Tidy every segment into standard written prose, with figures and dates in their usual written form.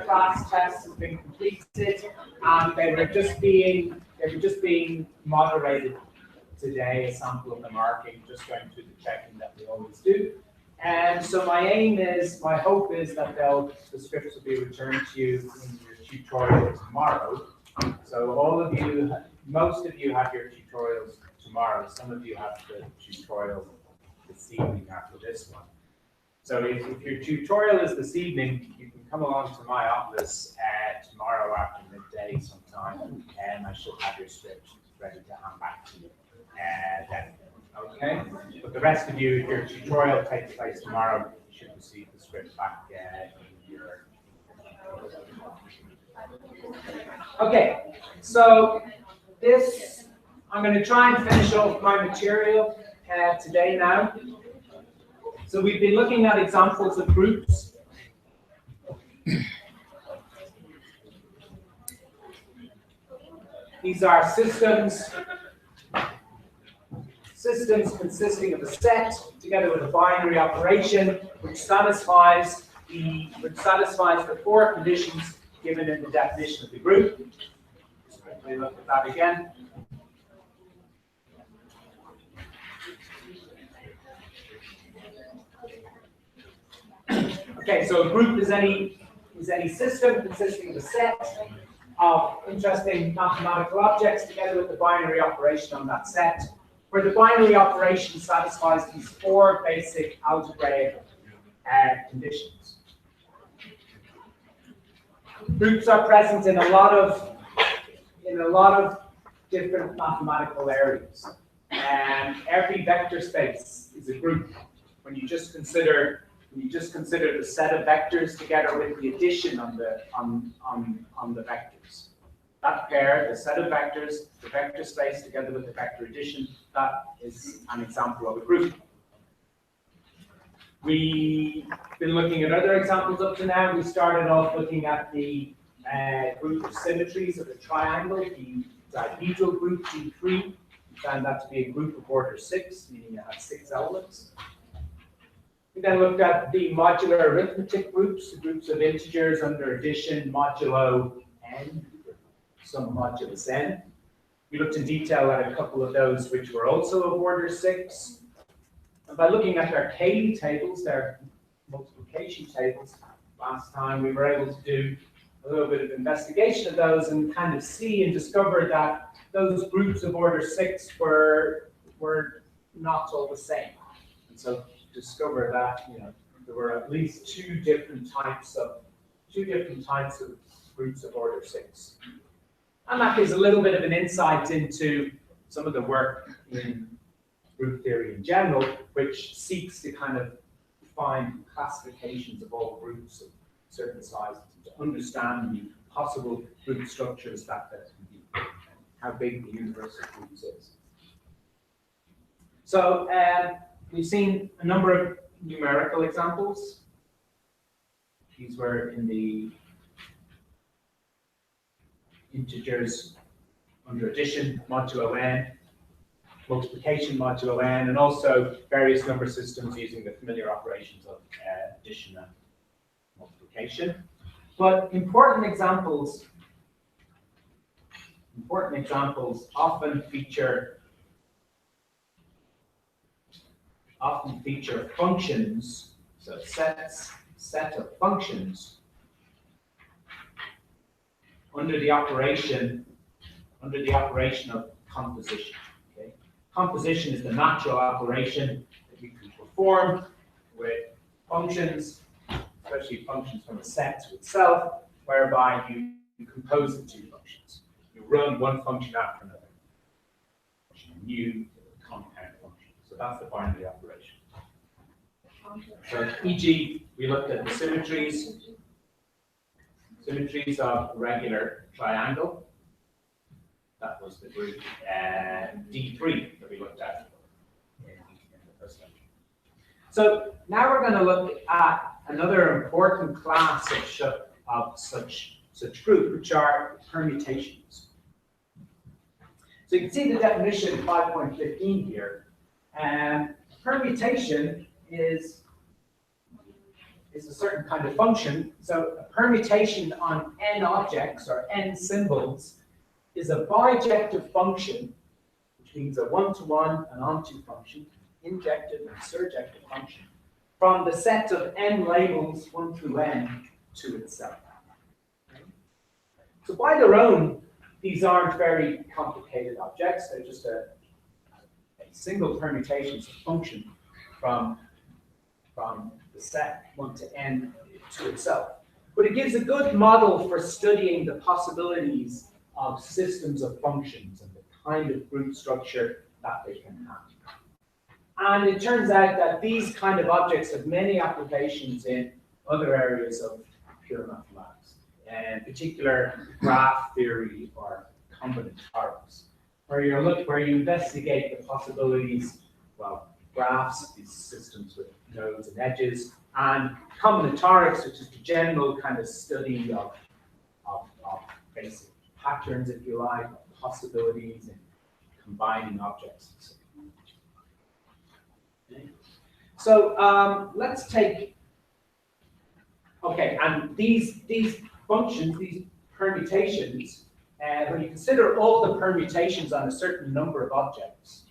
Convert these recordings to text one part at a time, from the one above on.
class tests have been completed, and they were just being moderated today. A sample of the marking, just going through the checking that we always do. And so my hope is that the scripts will be returned to you in your tutorial tomorrow. So all of you, most of you have your tutorials tomorrow. Some of you have the tutorial this evening after this one. So if your tutorial is this evening, you can come along to my office tomorrow after midday sometime, and I should have your script ready to hand back to you then. Okay? But the rest of you, if your tutorial takes place tomorrow, you should receive the script back in your... Okay, so I'm going to try and finish off my material today now. So we've been looking at examples of groups. These are systems consisting of a set together with a binary operation which satisfies the four conditions given in the definition of the group. Let me look at that again. Okay, so a group is any system consisting of a set of interesting mathematical objects together with the binary operation on that set, where the binary operation satisfies these four basic algebraic conditions. Groups are present in a lot of different mathematical areas, and every vector space is a group. When you just consider the set of vectors together with the addition on the vectors. That pair, the set of vectors, the vector space together with the vector addition, that is an example of a group. We've been looking at other examples up to now. We started off looking at the group of symmetries of a triangle, the dihedral group G3. We found that to be a group of order 6, meaning it had 6 elements. We then looked at the modular arithmetic groups, the groups of integers under addition modulo n, some modulus n. We looked in detail at a couple of those which were also of order 6. And by looking at their Cayley tables, their multiplication tables, last time we were able to do a little bit of investigation of those and kind of see and discover that those groups of order 6 were not all the same. And so discover that there were at least two different types of groups of order 6, and that gives a little bit of an insight into some of the work in group theory in general, which seeks to kind of find classifications of all groups of certain sizes to understand the possible group structures that there can be, how big the universe of groups is. So we've seen a number of numerical examples. These were in the integers under addition, modulo n, multiplication modulo n, and also various number systems using the familiar operations of addition and multiplication. But important examples often feature functions, so set of functions under the operation of composition. Okay? Composition is the natural operation that you can perform with functions, especially functions from a set to itself, whereby you compose the two functions. You run one function after another. New compound function. So that's the binary operation. So, e.g., we looked at the symmetries of a regular triangle. That was the group D3 that we looked at in the first lecture. So now we're going to look at another important class of such group, which are permutations. So you can see the definition 5.15 here. Permutation is is a certain kind of function. So a permutation on n objects or n symbols is a bijective function, which means a one-to-one and onto function, injective and surjective function, from the set of n labels 1 through n to itself. So by their own, these aren't very complicated objects. They're just a single permutation of function from the set 1 to n to itself. But it gives a good model for studying the possibilities of systems of functions and the kind of group structure that they can have. And it turns out that these kind of objects have many applications in other areas of pure mathematics, in particular graph theory or combinatorics, where you investigate the possibilities, well, graphs, these systems with nodes and edges, and combinatorics, which is the general kind of study of basic patterns, if you like, of possibilities in combining objects. So let's take, okay, and these functions, these permutations, when you consider all the permutations on a certain number of objects,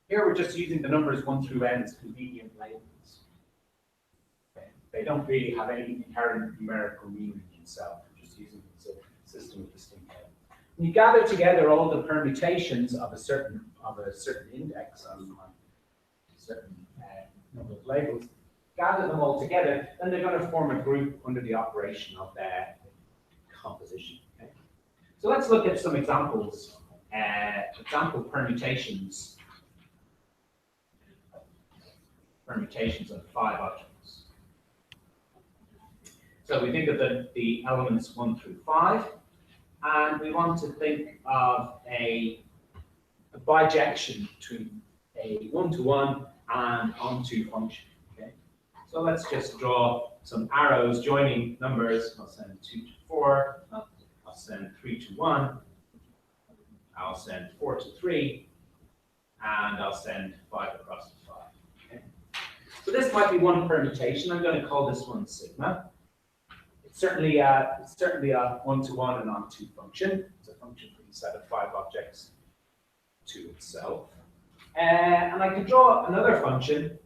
here we're just using the numbers 1 through n as convenient labels. Okay. They don't really have any inherent numerical meaning themselves. We're just using them as a system of distinct labels. When you gather together all the permutations of a certain index on a certain number of labels, gather them all together, then they're going to form a group under the operation of their composition. Okay? So let's look at some examples, example permutations of 5 objects. So we think of the elements 1 through 5, and we want to think of a bijection between a one-to-one and onto function. Okay? So let's just draw some arrows joining numbers. I'll send 2 to 4, I'll send 3 to 1, I'll send 4 to 3, and I'll send 5 across to 5. Okay? So this might be one permutation. I'm going to call this one sigma. It's certainly a one-to-one and onto function. It's a function from a set of 5 objects to itself. And I can draw another function.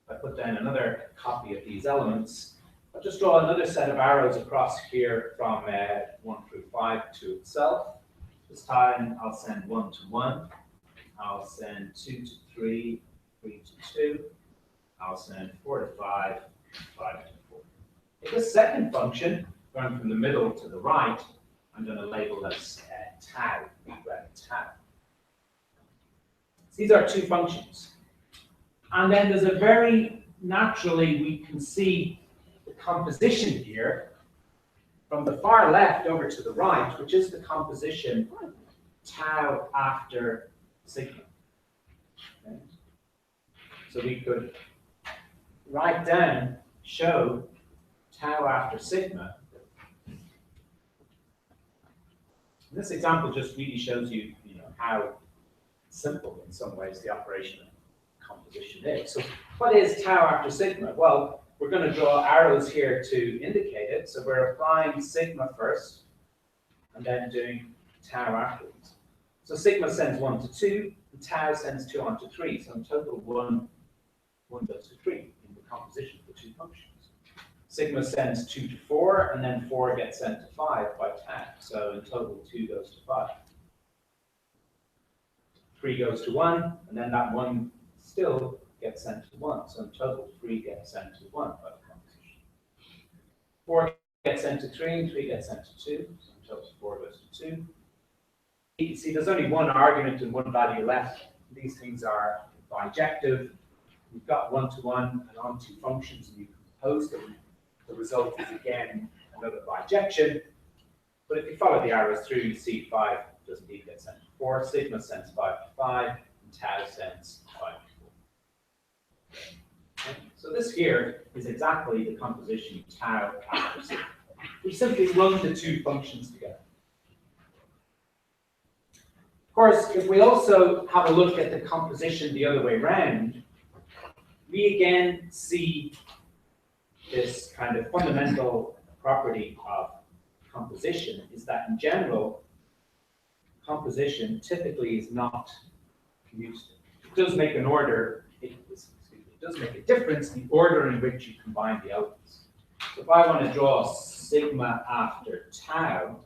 If I put down another copy of these elements, I'll just draw another set of arrows across here from 1 through 5 to itself. This time I'll send 1 to 1. I'll send 2 to 3, 3 to 2. I'll send 4 to 5, 5 to 4. In this second function, going from the middle to the right, I'm going to label as tau, tau. These are 2 functions. And then there's a very naturally, we can see the composition here from the far left over to the right, which is the composition tau after sigma. Okay. So we could write down, show tau after sigma. And this example just really shows you, how simple in some ways the operation of composition is. So what is tau after sigma? Well, we're going to draw arrows here to indicate it. So we're applying sigma first and then doing tau afterwards. So sigma sends 1 to 2, and tau sends 2 on to 3. So in total, 1 goes to 3 in the composition of the 2 functions. Sigma sends 2 to 4, and then 4 gets sent to 5 by tau. So in total, 2 goes to 5. 3 goes to 1, and then that 1 still gets sent to 1. So in total, 3 gets sent to 1 by the composition. 4 gets sent to 3, and 3 gets sent to 2. So in total, 4 goes to 2. You can see there's only one argument and one value left. These things are bijective. We've got one-to-one and onto functions, and you compose them. The result is again another bijection. But if you follow the arrows through, you see 5 does indeed get sent to 4. Sigma sends 5 to 5, and tau sends 5 to 4. Okay. So this here is exactly the composition tau after sigma. We simply run the 2 functions together. Of course, if we also have a look at the composition the other way around, we again see this kind of fundamental property of composition is that in general, composition typically is not commutative. It does make an order, it does make a difference in the order in which you combine the elements. So if I want to draw sigma after tau,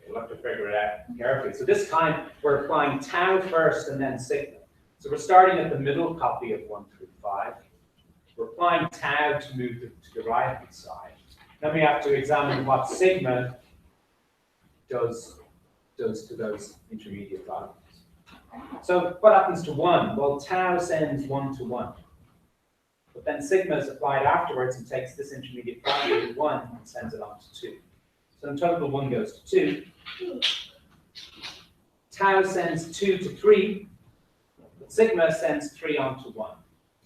you'll have to figure it out carefully. So this time we're applying tau first and then sigma. So we're starting at the middle copy of 1 through 5. We're applying tau to move to the right-hand side. Then we have to examine what sigma does to those intermediate values. So what happens to 1? Well, tau sends 1 to 1. But then sigma is applied afterwards and takes this intermediate value, 1, and sends it on to 2. So in total, 1 goes to 2. Tau sends 2 to 3. But sigma sends 3 on to 1.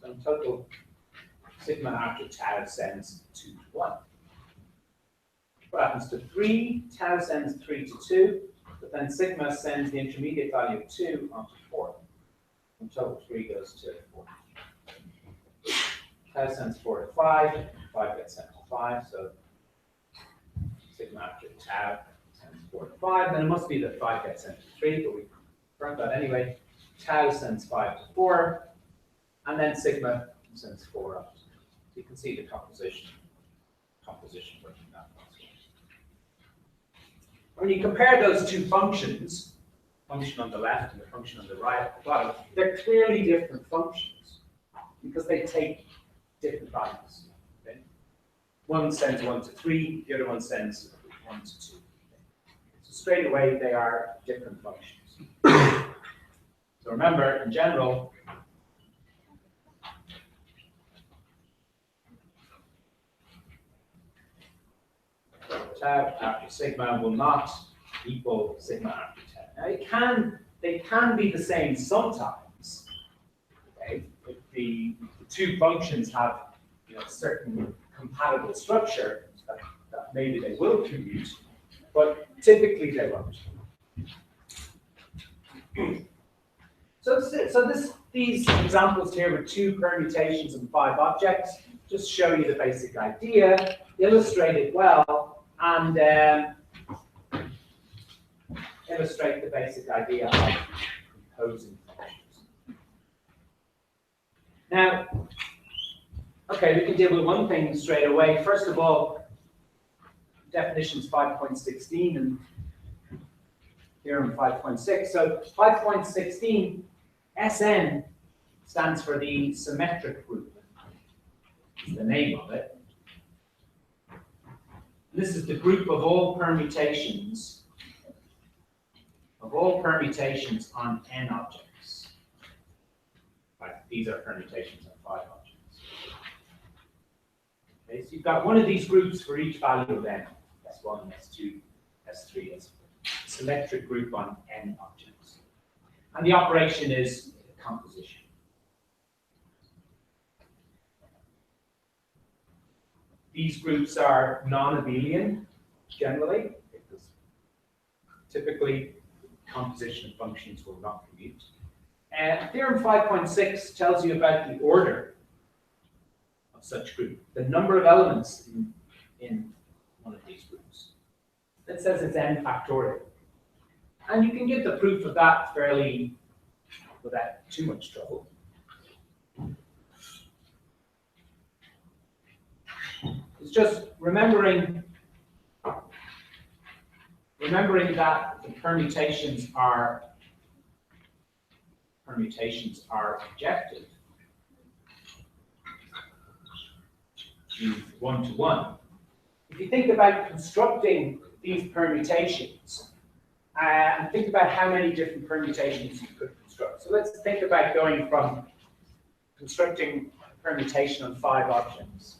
So in total, sigma after tau sends 2 to 1. What happens to 3? Tau sends 3 to 2. But then sigma sends the intermediate value of 2 onto 4. In total, 3 goes to 4. Tau sends 4 to 5. 5 gets sent to 5. So sigma after tau sends 4 to 5. Then it must be that 5 gets sent to 3, but we confirmed that anyway. Tau sends 5 to 4. And then sigma sends 4 up. So you can see the composition working that way. When you compare those two functions, function on the left and the function on the right at the bottom, they're clearly different functions because they take different values. Okay? One sends 1 to 3, the other one sends 1 to 2. So straight away, they are different functions. So remember, in general, tau after sigma will not equal sigma after tau. Now they can be the same sometimes. Okay? If the two functions have a certain compatible structure, that maybe they will commute, but typically they won't. These examples here with 2 permutations and 5 objects just show you the basic idea, illustrate it well, and illustrate the basic idea of composing functions. Now, okay, we can deal with one thing straight away. First of all, definitions 5.16 and theorem 5.6. So 5.16, Sn stands for the symmetric group. Is the name of it. This is the group of all permutations on n objects. Right, these are permutations on 5 objects. Okay, so you've got one of these groups for each value of n. S1, S2, S3, S4. Symmetric group on n objects. And the operation is composition. These groups are non-abelian, generally, because typically composition of functions will not commute. And theorem 5.6 tells you about the order of such group, the number of elements in one of these groups. It says it's n factorial. And you can get the proof of that fairly without too much trouble. It's just remembering that the permutations are objective. One-to-one. If you think about constructing these permutations, and think about how many different permutations you could construct. So let's think about going from constructing a permutation on 5 objects.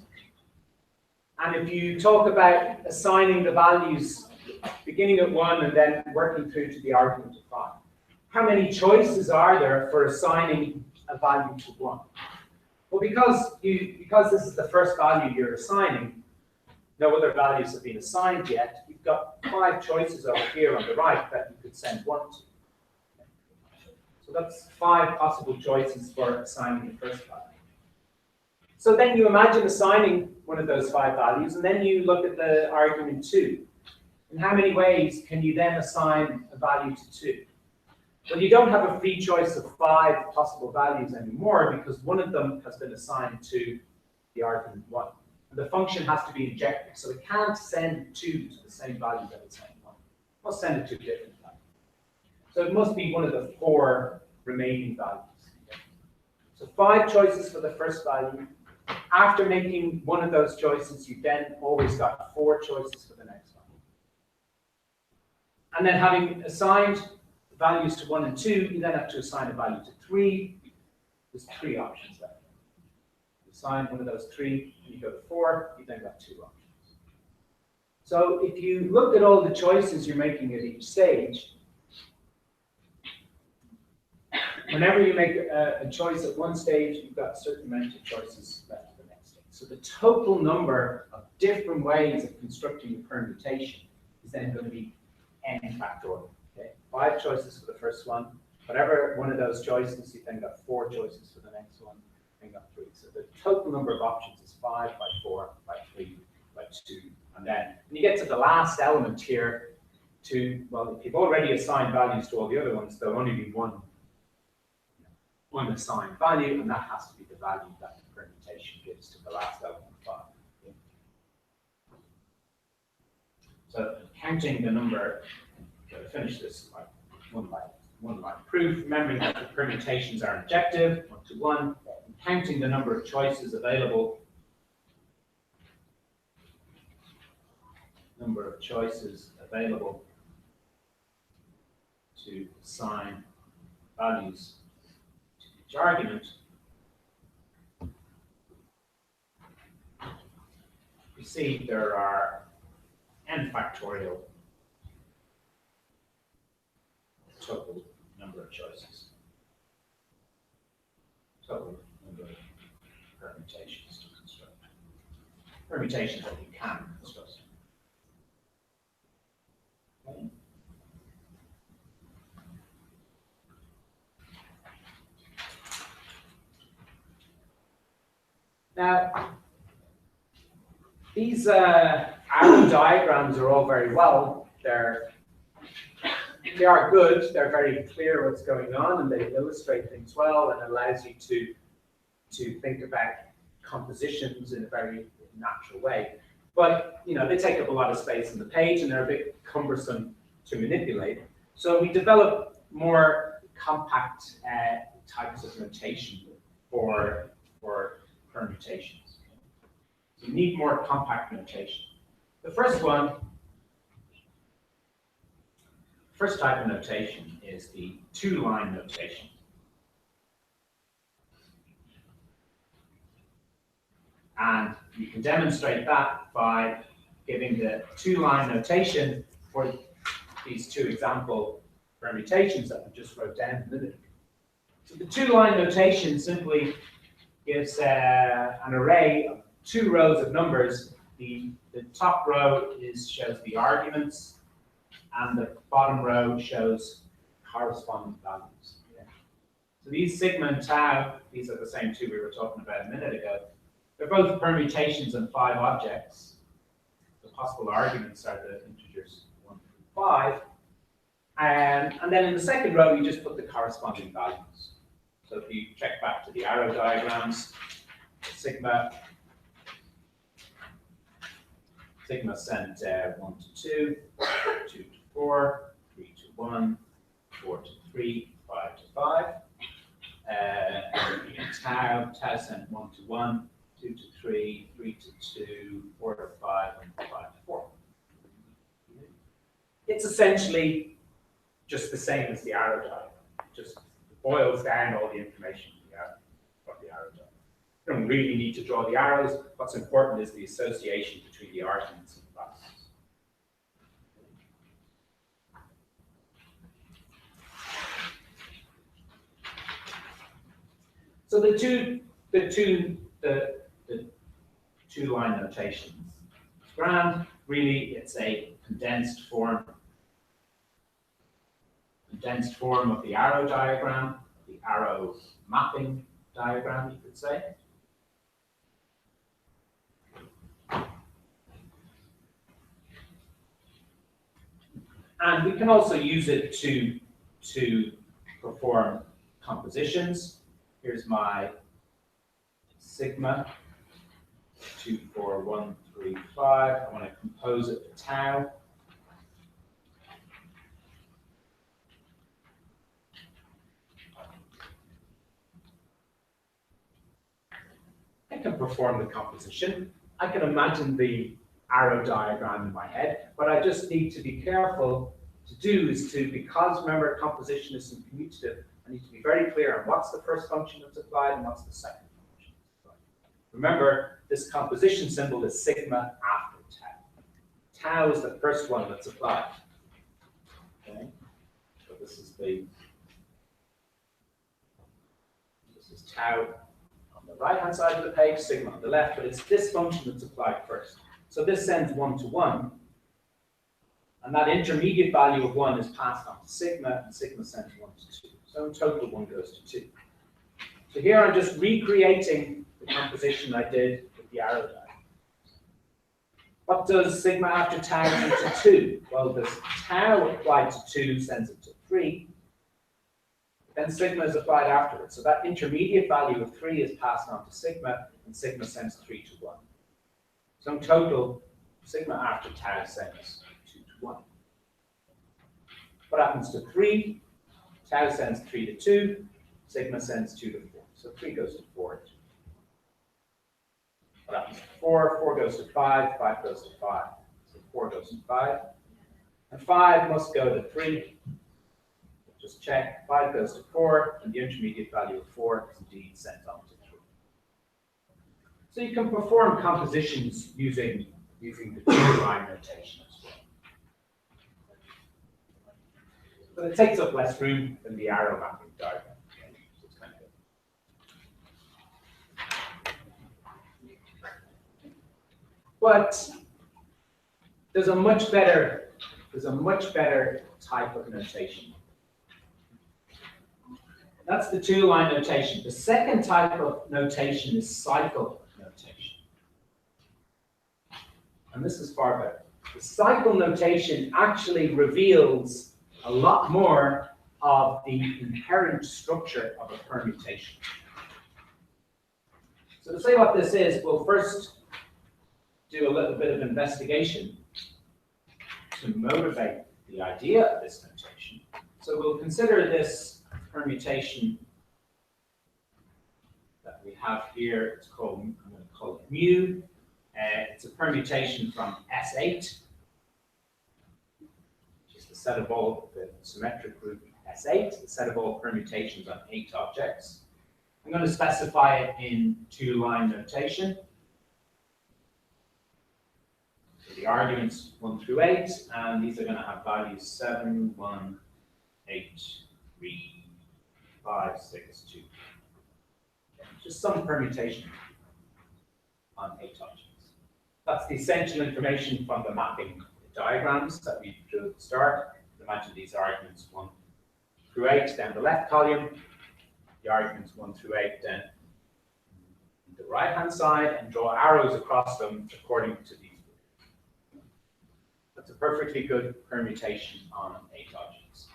And if you talk about assigning the values beginning at 1 and then working through to the argument of 5, how many choices are there for assigning a value to 1? Well, because this is the first value you're assigning, no other values have been assigned yet, you've got 5 choices over here on the right that you could send 1 to. So that's 5 possible choices for assigning the first value. So then you imagine assigning one of those 5 values, and then you look at the argument 2. In how many ways can you then assign a value to 2? Well, you don't have a free choice of 5 possible values anymore because one of them has been assigned to the argument 1. And the function has to be injected, so it can't send 2 to the same value that it sent 1. It must send it to a different value. So it must be one of the 4 remaining values. So 5 choices for the first value. After making one of those choices, you then always got 4 choices for the next one. And then having assigned values to 1 and 2, you then have to assign a value to 3. There's 3 options left. You assign one of those 3, and you go to 4, you then got 2 options. So if you look at all the choices you're making at each stage, whenever you make a choice at one stage, you've got a certain amount of choices left at the next stage. So the total number of different ways of constructing a permutation is then going to be n factorial. Okay? 5 choices for the first one. Whatever one of those choices, you then got 4 choices for the next one, then got 3. So the total number of options is 5 by 4 by 3 by 2. And then when you get to the last element here, well, if you've already assigned values to all the other ones, there'll only be one assigned value, and that has to be the value that the permutation gives to the last element 5. Okay? So counting the number, to finish this one line proof, remembering that the permutations are injective, 1 to 1, and counting the number of choices available, to assign values to each argument, you see there are n factorial total number of choices, total number of permutations to construct. Permutations that you can construct. Okay. Now, these arrow diagrams are all very well. They are good. They're very clear what's going on, and they illustrate things well, and allows you to think about compositions in a very natural way. But they take up a lot of space on the page, and they're a bit cumbersome to manipulate. So we develop more compact types of notation for permutations. You need more compact notation. The first type of notation is the 2-line notation. And you can demonstrate that by giving the 2-line notation for these 2 example permutations that we just wrote down a minute ago. So the 2-line notation simply gives an array of 2 rows of numbers. The top row shows the arguments, and the bottom row shows corresponding values. Yeah. So these sigma and tau, these are the same 2 we were talking about a minute ago. They're both permutations and 5 objects. The possible arguments are the integers 1 through 5. And then in the second row, you just put the corresponding values. So if you check back to the arrow diagrams, sigma sent 1 to 2, 2 to 4, 3 to 1, 4 to 3, 5 to 5. Tau sent 1 to 1, 2 to 3, 3 to 2, 4 to 5, and 5 to 4. It's essentially just the same as the arrow diagram. Just boils down all the information from the arrow diagram. You don't really need to draw the arrows. What's important is the association between the arguments and the values. So the two-line notations. It's grand. Really, it's a condensed form of the arrow diagram. the arrow mapping diagram, you could say. And we can also use it to perform compositions. Here's my sigma 2, 4, 1, 3, 5. I want to compose it to tau. I can perform the composition. I can imagine the arrow diagram in my head. What I just need to be careful to do is to, because remember composition isn't commutative, I need to be very clear on what's the first function that's applied and what's the second function that's applied. Remember, this composition symbol is sigma after tau. Tau is the first one that's applied. Okay, so this is tau on the right-hand side of the page, sigma on the left, but it's this function that's applied first. So this sends 1 to 1, and that intermediate value of 1 is passed on to sigma, and sigma sends 1 to 2. So in total, 1 goes to 2. So here I'm just recreating the composition I did with the arrow diagram. What does sigma after tau send to 2? Well, this tau applied to 2 sends it to 3. Then sigma is applied afterwards. So that intermediate value of 3 is passed on to sigma, and sigma sends 3 to 1. So in total, sigma after tau sends 2 to 1. What happens to 3? Tau sends 3 to 2, sigma sends 2 to 4. So 3 goes to 4. What happens to 4? 4 goes to 5, 5 goes to 5. So 4 goes to 5. And 5 must go to 3. Just check, 5 goes to 4, and the intermediate value of 4 is indeed sent on to 3. So you can perform compositions using the two-line notation as well. But it takes up less room than the arrow mapping diagram. So it's kind of good. But there's a much better type of notation. That's the two-line notation. The second type of notation is cycle notation. And this is far better. The cycle notation actually reveals a lot more of the inherent structure of a permutation. So to say what this is, we'll first do a little bit of investigation to motivate the idea of this notation. So we'll consider this permutation that we have here. It's called, I'm going to call it mu. It's a permutation from S8, which is the set of all the symmetric group S8, the set of all permutations on 8 objects. I'm going to specify it in two-line notation. So the arguments 1 through 8, and these are going to have values 7, 1, 8, 3, 5, 6, 2. Just some permutation on 8 objects. That's the essential information from the mapping diagrams that we drew at the start. Imagine these arguments 1 through 8 down the left column, the arguments 1 through 8 down the right-hand side, and draw arrows across them according to these rules. That's a perfectly good permutation on 8 objects.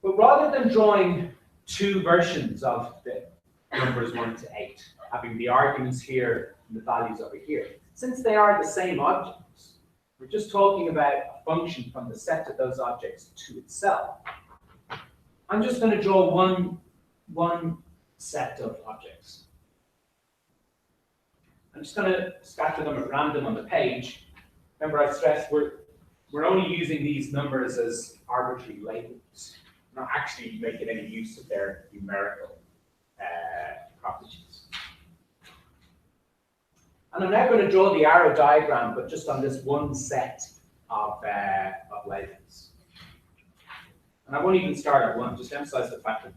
But rather than drawing two versions of the numbers 1 to 8, having the arguments here and the values over here, since they are the same objects, we're just talking about a function from the set of those objects to itself. I'm just going to draw one set of objects. I'm just going to scatter them at random on the page. Remember, I stressed we're only using these numbers as arbitrary labels. We're not actually making any use of their numerical properties. And I'm now going to draw the arrow diagram, but just on this one set of labels. And I won't even start at 1, just emphasize the fact that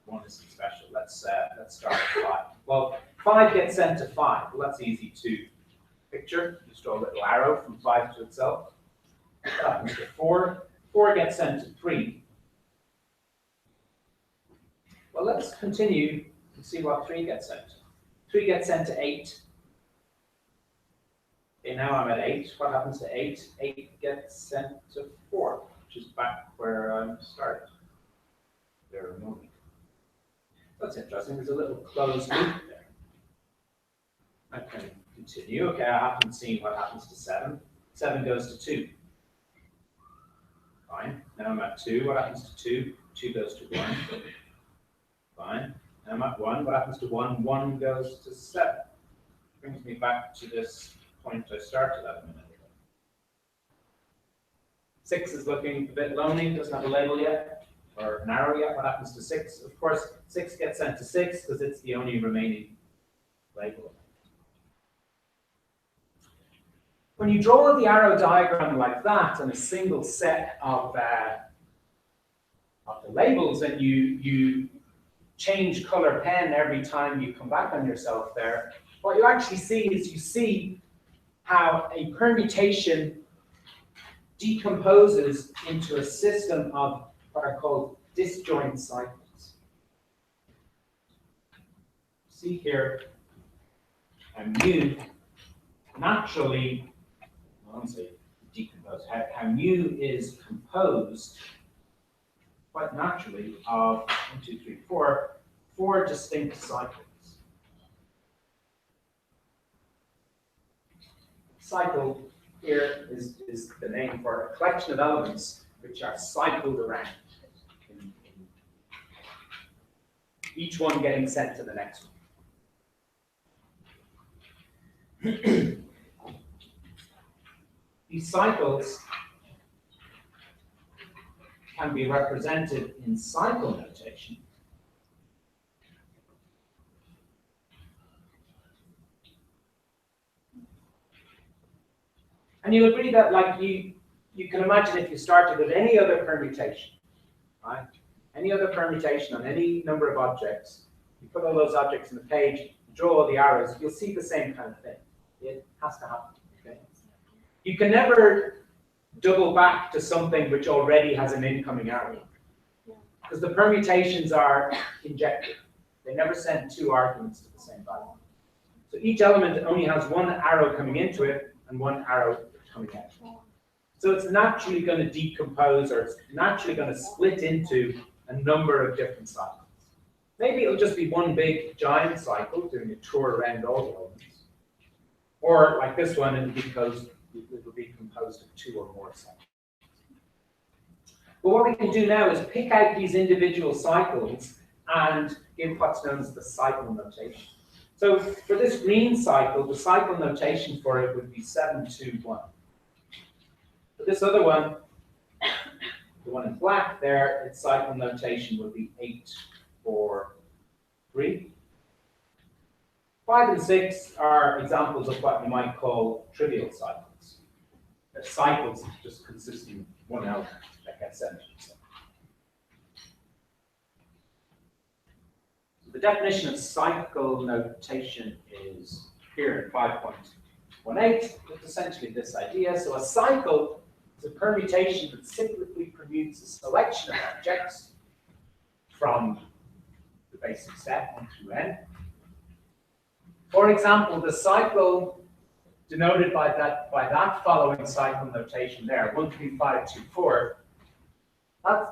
1 isn't special. Let's start at 5. Well, 5 gets sent to 5. Well, that's easy to picture. Just draw a little arrow from 5 to itself. What happens to 4? 4 gets sent to 3. Well, let's continue and see what 3 gets sent to. 3 gets sent to 8. Okay, now I'm at 8. What happens to 8? 8 gets sent to 4, which is back where I started there a moment. That's interesting. There's a little closed loop there. I can continue. Okay, I haven't seen what happens to 7. 7 goes to 2. Fine. Now I'm at 2. What happens to 2? 2 goes to 1. Fine. Now I'm at 1. What happens to 1? 1 goes to 7. Brings me back to this point I started at a minute ago. 6 is looking a bit lonely, doesn't have a label yet, or narrow yet. What happens to 6? Of course, 6 gets sent to 6 because it's the only remaining label. When you draw the arrow diagram like that and a single set of the labels, and you change color pen every time you come back on yourself there, what you actually see is you see how a permutation decomposes into a system of what are called disjoint cycles. See here, mu naturally, I won't say decompose, how mu is composed quite naturally of 1, 2, 3, 4 distinct cycles. Cycle here is the name for a collection of elements which are cycled around, each one getting sent to the next one. These cycles can be represented in cycle notation. And you agree that, like, you can imagine if you started with any other permutation, right? Any other permutation on any number of objects, you put all those objects in the page, you draw all the arrows, you'll see the same kind of thing. It has to happen. Okay? You can never double back to something which already has an incoming arrow, because the permutations are injective. They never send 2 arguments to the same value. So each element only has 1 arrow coming into it and 1 arrow coming out. So it's naturally going to decompose, or it's naturally going to split into a number of different cycles. Maybe it'll just be one big giant cycle doing a tour around all the elements. Or like this one, it'll be composed of 2 or more cycles. But what we can do now is pick out these individual cycles and give what's known as the cycle notation. So for this green cycle, the cycle notation for it would be 7, 2, 1. For this other one, the one in black there, its cycle notation would be 8, 4, 3. 5 and 6 are examples of what you might call trivial cycles. They're cycles just consisting of 1 element that gets sent. The definition of cycle notation is here in 5.18. It's essentially this idea. So a cycle is a permutation that cyclically permutes a selection of objects from the basic set 1 through n. For example, the cycle denoted by that following cycle notation there, 1, 3, 5, 2, 4,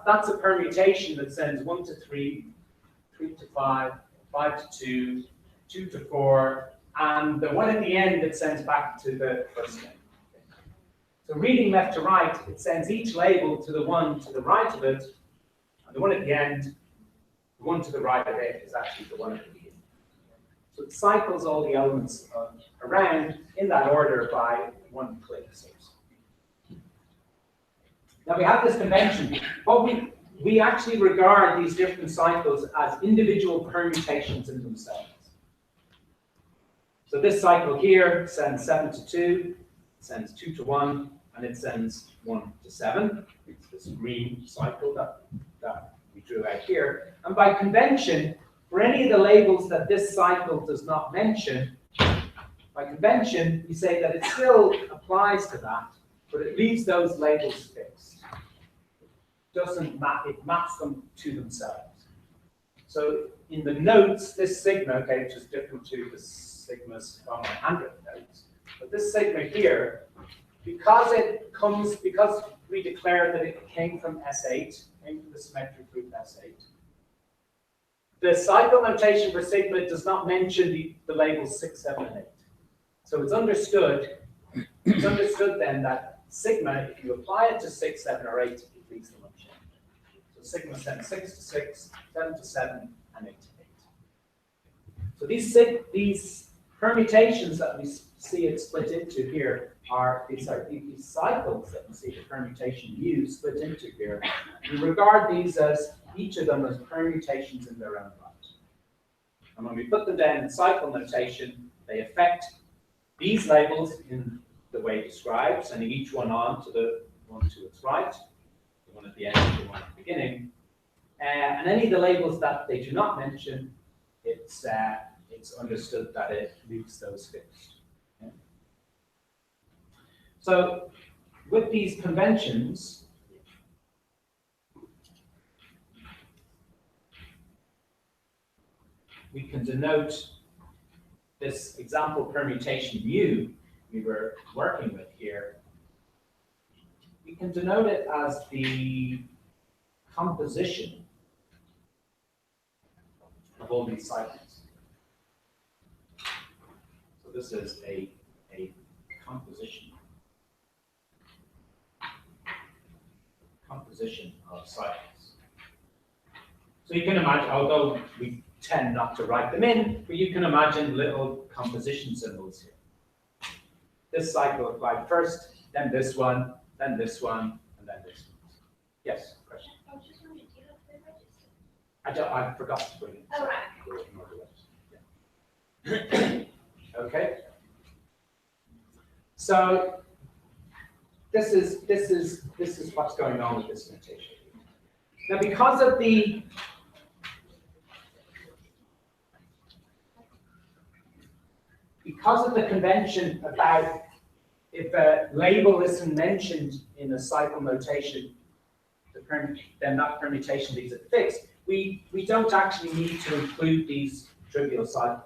that's a permutation that sends 1 to 3, 3 to 5, 5 to 2, 2 to 4, and the one at the end it sends back to the first name. So reading left to right, it sends each label to the one to the right of it, and the one at the end, the one to the right of it is actually the one at the beginning. So it cycles all the elements around in that order by 1 click. Now we have this convention. What we actually regard these different cycles as individual permutations in themselves. So this cycle here sends 7 to 2, sends 2 to 1, and it sends 1 to 7. It's this green cycle that we drew out here. And by convention, for any of the labels that this cycle does not mention, by convention, we say that it still applies to that, but it leaves those labels fixed. It doesn't map, it maps them to themselves. So in the notes, this sigma, okay, which is different to the sigmas on my handwritten notes, but this sigma here, because we declared that it came from S8, came from the symmetric group S8, the cycle notation for sigma does not mention the labels 6, 7, and 8. So it's understood then that sigma, if you apply it to 6, 7, or 8, it leaves them unchanged. So sigma sends 6 to 6, 7 to 7, and 8 to 8. So these permutations that we see it split into here are these cycles that we see the permutation U split into here. We regard these as each of them as permutations in their own right. And when we put them down in cycle notation, they affect these labels in the way described, sending each one on to the one to its right, the one at the end, the one at the beginning. And any of the labels that they do not mention, it's understood that it leaves those fixed. Okay? So with these conventions, we can denote this example permutation mu we were working with here. We can denote it as the composition of all these cycles. So this is a composition of cycles. So you can imagine, although we tend not to write them in, but you can imagine little composition symbols here. This cycle applied first, then this one, and then this one. Yes, question? I was just wondering, do you have the register? I forgot to bring it. Oh, right. Yeah. Okay. So this is what's going on with this notation. Now, because of the convention about if a label isn't mentioned in a cycle notation, then that permutation leaves it fixed. We don't actually need to include these trivial cycles.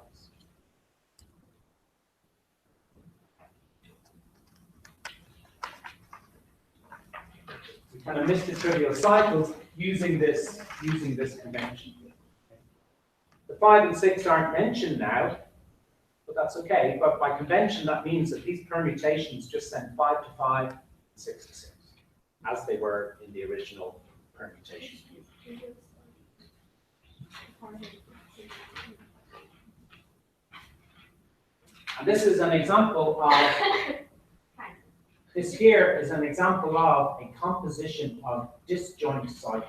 We kind of miss the trivial cycles using this convention. The 5 and 6 aren't mentioned now, but that's okay. But by convention, that means that these permutations just send 5 to 5 and 6 to 6, as they were in the original permutation view. And this is an example of, this here is an example of a composition of disjoint cycles.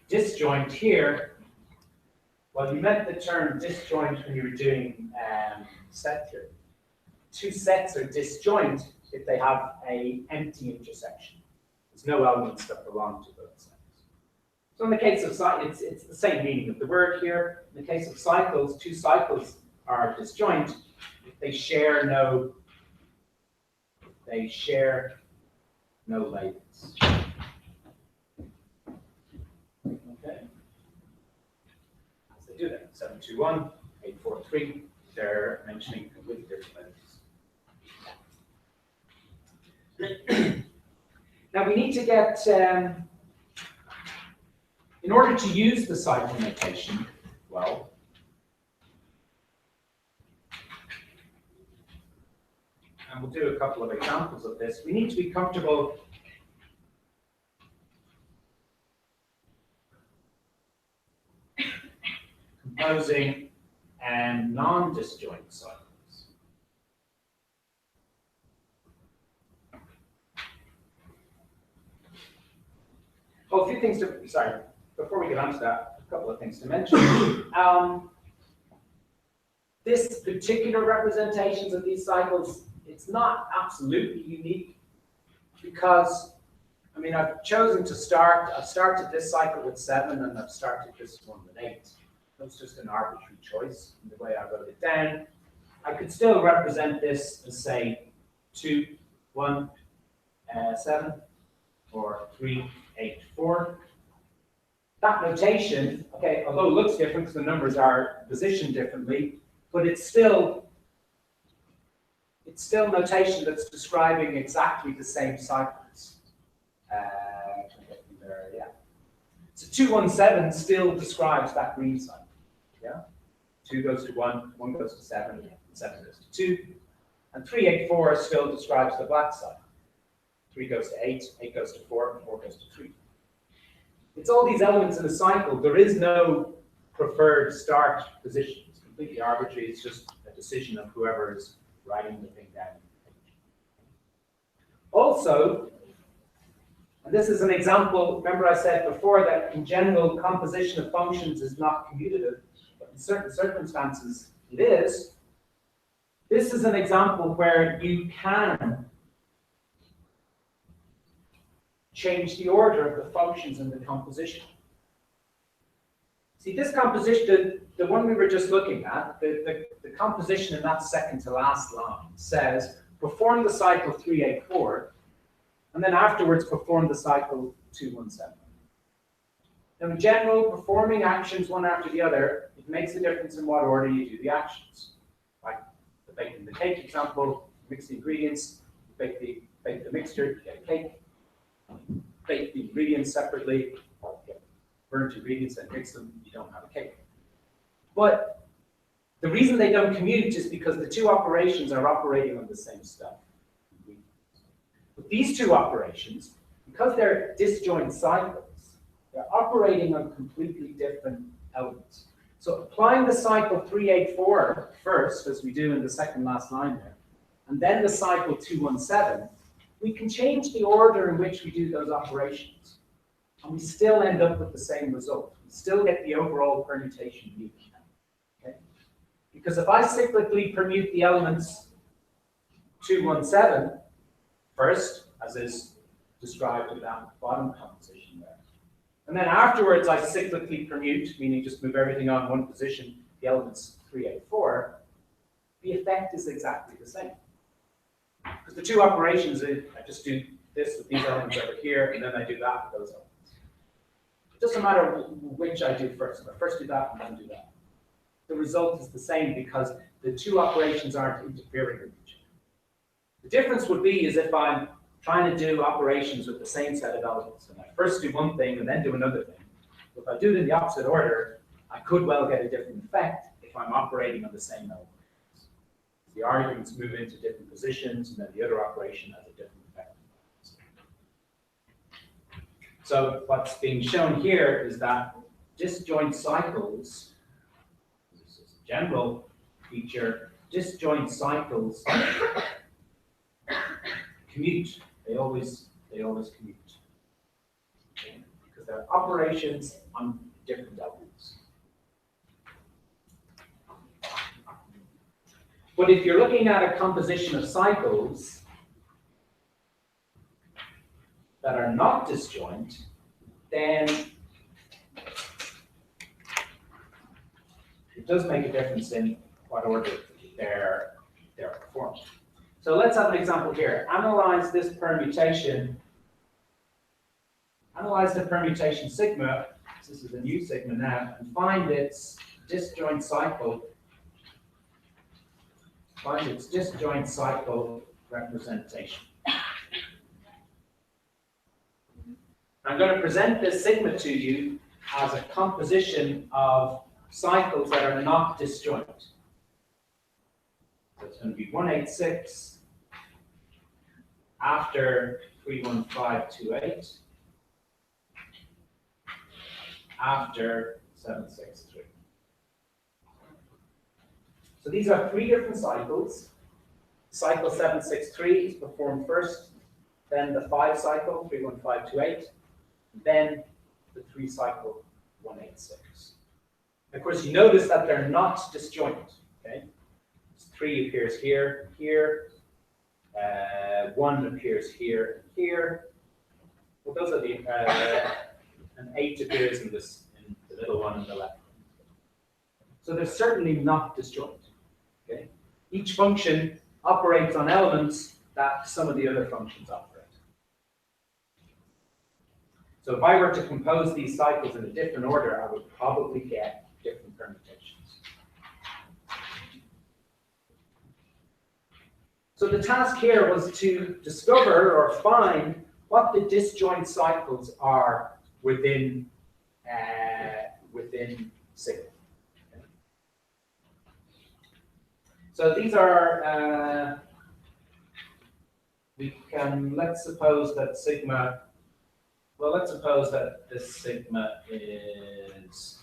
Disjoint here, well, you meant the term disjoint when you were doing set theory. Two sets are disjoint if they have an empty intersection. There's no elements that belong to both sets. So in the case of cycles, it's the same meaning of the word here. In the case of cycles, two cycles are disjoint if they share no labels. Okay. As they do that, 721, 843, they're mentioning completely different labels. Now we need to get, in order to use the cycle notation, well, and we'll do a couple of examples of this, we need to be comfortable composing non-disjoint cycles. Well, a few things to, sorry, before we get on to that, a couple of things to mention. This particular representations of these cycles, it's not absolutely unique because, I mean, I've chosen to I've started this cycle with 7 and I've started this one with 8. That's just an arbitrary choice in the way I wrote it down. I could still represent this as, say, 2, 1, 7, or 3, 8, 4. That notation, okay, although it looks different because the numbers are positioned differently, but it's still notation that's describing exactly the same cycles. Yeah. So 217 still describes that green cycle. Yeah. 2 goes to 1, 1 goes to 7, 7 goes to 2, and 384 still describes the black cycle. 3 goes to 8, 8 goes to 4, and 4 goes to 3. It's all these elements in a cycle. There is no preferred start position. It's completely arbitrary. It's just a decision of whoever is writing the thing down. Also, and this is an example, remember I said before that in general composition of functions is not commutative, but in certain circumstances it is. This is an example where you can change the order of the functions in the composition. See, this composition, the one we were just looking at, the composition in that second to last line says, perform the cycle 384, and then afterwards perform the cycle 217. Now, in general, performing actions one after the other, it makes a difference in what order you do the actions. Like the bake and the cake example, mix the ingredients, bake the mixture, you get a cake. Bake the ingredients separately, get burnt ingredients and mix them, you don't have a cake. But the reason they don't commute is because the two operations are operating on the same stuff. But these two operations, because they're disjoint cycles, they're operating on completely different elements. So applying the cycle 384 first, as we do in the second last line there, and then the cycle 217, we can change the order in which we do those operations, and we still end up with the same result. We still get the overall permutation view. Okay? Because if I cyclically permute the elements 217 first, as is described in that bottom composition there, and then afterwards I cyclically permute, meaning just move everything on one position, the elements 384, the effect is exactly the same. Because the two operations, I just do this with these elements over here, and then I do that with those elements. It doesn't matter which I do first. I first do that and then do that. The result is the same because the two operations aren't interfering with each other. The difference would be is if I'm trying to do operations with the same set of elements, and I first do one thing and then do another thing. If I do it in the opposite order, I could well get a different effect if I'm operating on the same element. The arguments move into different positions, and then the other operation has a different effect. So what's being shown here is that disjoint cycles, this is a general feature, disjoint cycles commute. They always commute. Okay? Because they're operations on different elements. But if you're looking at a composition of cycles that are not disjoint, then it does make a difference in what order they're performed. So let's have an example here. Analyze this permutation. Analyze the permutation sigma. This is a new sigma now, and find its disjoint cycle. Find its disjoint cycle representation. I'm going to present this sigma to you as a composition of cycles that are not disjoint. So it's going to be 186 after 31528 after 763. So these are three different cycles. Cycle 763 is performed first, then the 5 cycle 31528, then the 3 cycle 186. Of course, you notice that they're not disjoint. Okay, 3 appears here, here. 1 appears here, and here. Well, those are the and 8 appears in this in the middle one on the left. So they're certainly not disjoint. Okay, each function operates on elements that some of the other functions operate. So if I were to compose these cycles in a different order, I would probably get different permutations. So the task here was to discover or find what the disjoint cycles are within sigma. So these are, let's suppose that sigma, well, let's suppose that this sigma is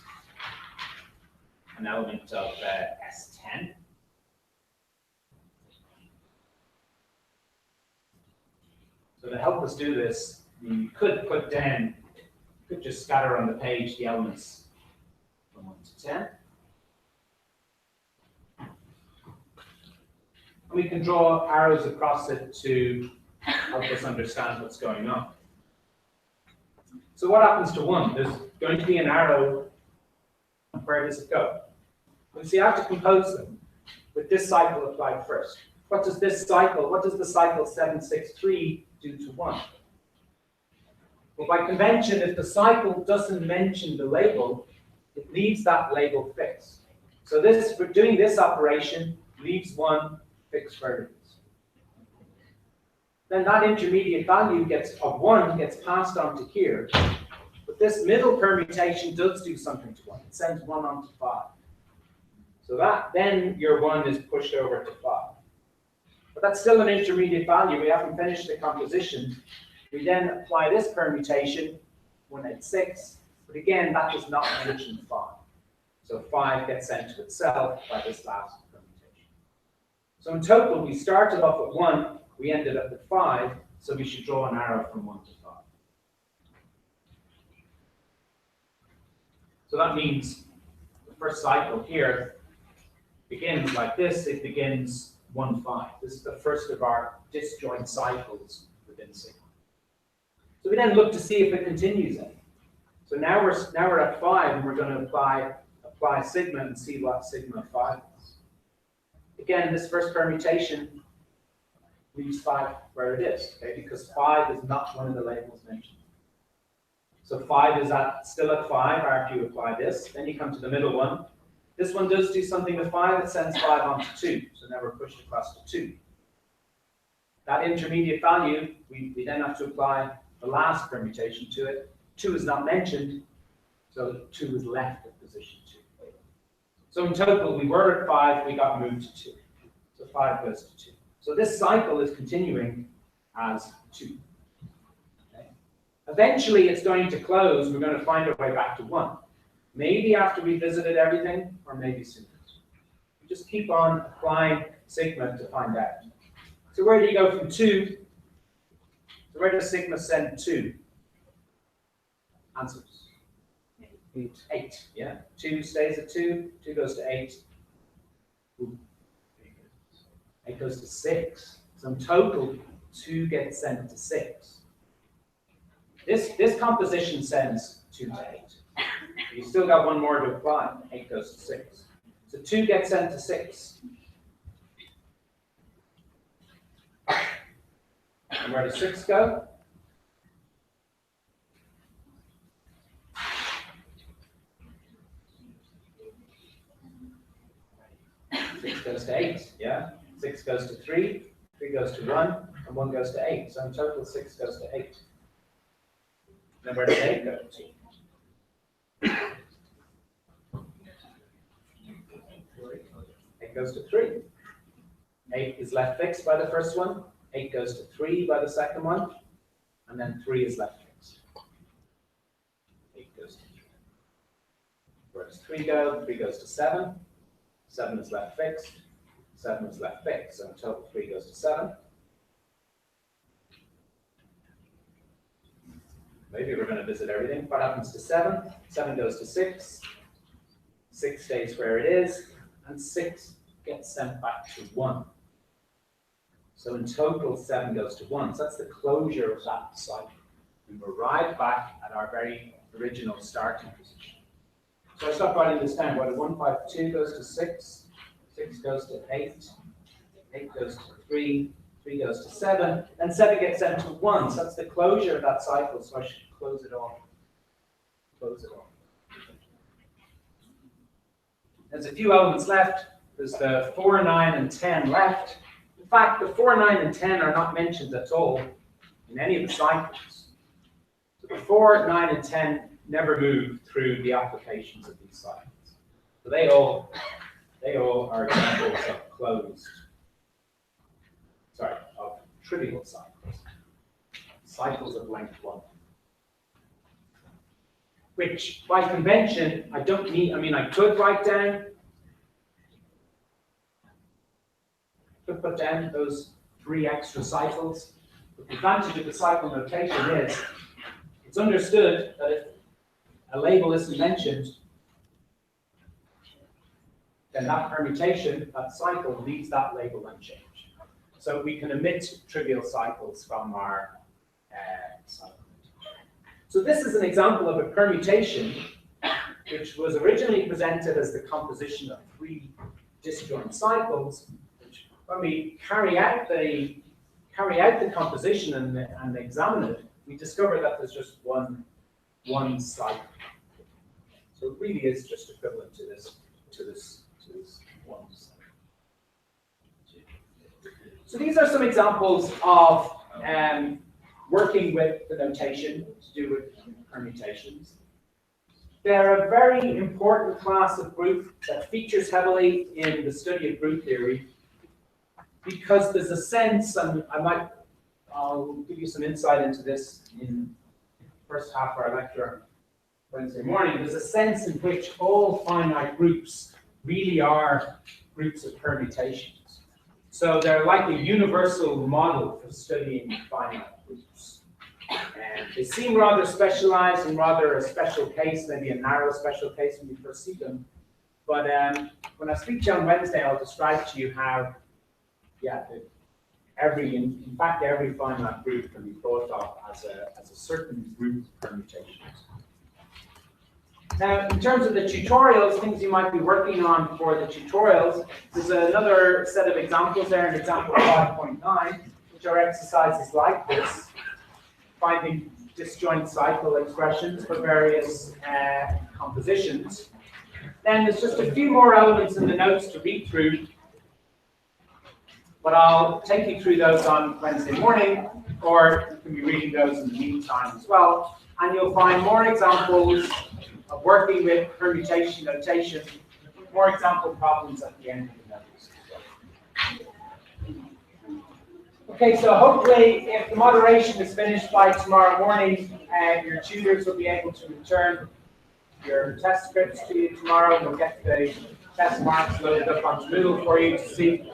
an element of S10. So to help us do this, you could put down, you could just scatter on the page the elements from 1 to 10. And we can draw arrows across it to help us understand what's going on. So what happens to 1? There's going to be an arrow. Where does it go? Well, see, I have to compose them with this cycle applied first. What does the cycle 763 do to 1? Well, by convention, if the cycle doesn't mention the label, it leaves that label fixed. So this, for doing this operation, leaves 1 fixed where it is. Then that intermediate value of 1 gets passed on to here. But this middle permutation does do something to 1. It sends 1 on to 5. So that then your 1 is pushed over to 5. But that's still an intermediate value. We haven't finished the composition. We then apply this permutation, 186. But again, that does not mention 5. So 5 gets sent to itself by this last permutation. So in total, we started off at 1. We ended up at 5, so we should draw an arrow from 1 to 5. So that means the first cycle here begins like this. It begins 1, 5. This is the first of our disjoint cycles within sigma. So we then look to see if it continues any. So now we're at 5, and we're going to apply sigma and see what sigma 5 is. Again, this first permutation leaves 5 where it is, okay, because 5 is not one of the labels mentioned. So 5 is still at 5 after you apply this. Then you come to the middle one. This one does do something with 5. It sends 5 onto 2. So now we're pushed across to 2. That intermediate value, we then have to apply the last permutation to it. 2 is not mentioned, so 2 is left at position 2. So in total, we were at 5. We got moved to 2. So 5 goes to 2. So this cycle is continuing as 2. Okay. Eventually, it's going to close. We're going to find our way back to 1. Maybe after we visited everything, or maybe sooner. We just keep on applying sigma to find out. So where do you go from 2? So where does sigma send 2? Answers. 8. Yeah. 2 stays at 2. 2 goes to 8. Ooh. 8 goes to 6. So in total, 2 gets sent to 6. This composition sends 2 to 8. You still got 1 more to apply. 8 goes to 6. So 2 gets sent to 6. And where does 6 go? Six goes to 8, yeah? 6 goes to 3, 3 goes to 1, and 1 goes to 8. So in total, 6 goes to 8. Then where does 8 go to? 8 goes to 3. 8 is left fixed by the first one. 8 goes to 3 by the second one. And then 3 is left fixed. 8 goes to 3. Where does 3 go? 3 goes to 7. 7 is left fixed. 7 is left fixed. So in total, 3 goes to 7. Maybe we're going to visit everything. What happens to 7? 7 goes to 6. 6 stays where it is. And 6 gets sent back to 1. So in total, 7 goes to 1. So that's the closure of that cycle. We've arrived back at our very original starting position. So I start writing this down. What 152 goes to 6. 6 goes to 8. 8 goes to 3. 3 goes to 7, and 7 gets sent to 1. So that's the closure of that cycle, so I should close it off. Close it off. There's a few elements left. There's the 4, 9, and 10 left. In fact, the 4, 9, and 10 are not mentioned at all in any of the cycles. So the 4, 9, and 10 never move through the applications of these cycles. So they all are examples of closed, of trivial cycles. Cycles of length 1. Which, by convention, I don't need, I could write down, could put down those 3 extra cycles. But the advantage of the cycle notation is, it's understood that if a label isn't mentioned, then that permutation, that cycle, leaves that label unchanged. So we can omit trivial cycles from our cycle. So this is an example of a permutation which was originally presented as the composition of 3 disjoint cycles, which when we carry out the composition and examine it, we discover that there's just one cycle. So it really is just equivalent to this one cycle. So these are some examples of working with the notation to do with permutations. They're a very important class of group that features heavily in the study of group theory because there's a sense, and I'll give you some insight into this in the first half of our lecture Wednesday morning. There's a sense in which all finite groups really are groups of permutations. So they're like a universal model for studying finite groups. And they seem rather specialized and rather a special case, maybe a narrow special case when you first see them. But when I speak to you on Wednesday, I'll describe to you how, in fact, every finite group can be thought of as a certain group of permutations. Now, in terms of the tutorials, things you might be working on for the tutorials, there's another set of examples there in example 5.9, which are exercises like this, finding disjoint cycle expressions for various compositions. Then there's just a few more elements in the notes to read through, but I'll take you through those on Wednesday morning, or you can be reading those in the meantime as well, and you'll find more examples of working with permutation notation, more example problems at the end of the notes. Okay, so hopefully if the moderation is finished by tomorrow morning, your tutors will be able to return your test scripts to you tomorrow, and we'll get the test marks loaded up on Moodle for you to see.